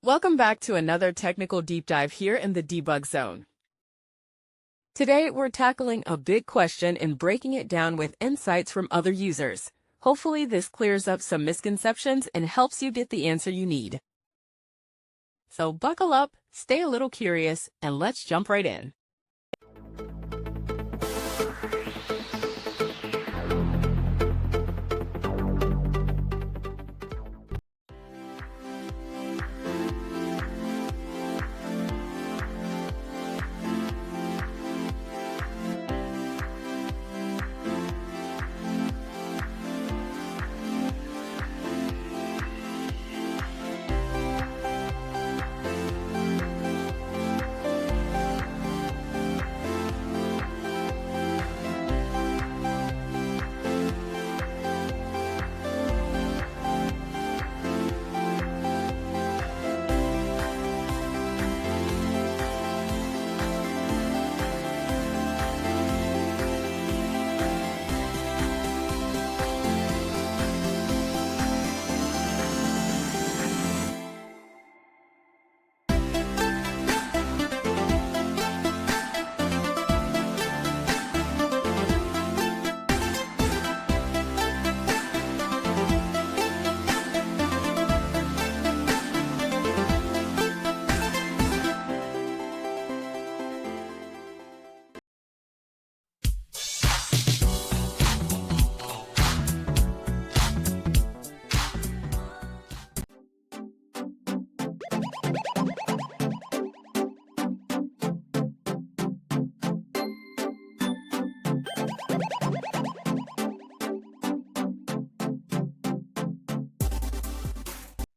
Welcome back to another technical deep dive here in the debug zone. Today, we're tackling a big question and breaking it down with insights from other users. Hopefully, this clears up some misconceptions and helps you get the answer you need. So buckle up, stay a little curious, and let's jump right in.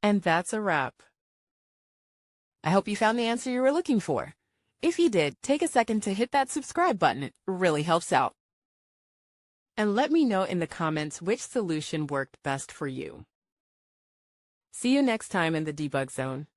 And that's a wrap. I hope you found the answer you were looking for. If you did, take a second to hit that subscribe button. It really helps out. And let me know in the comments which solution worked best for you. See you next time in the debug zone.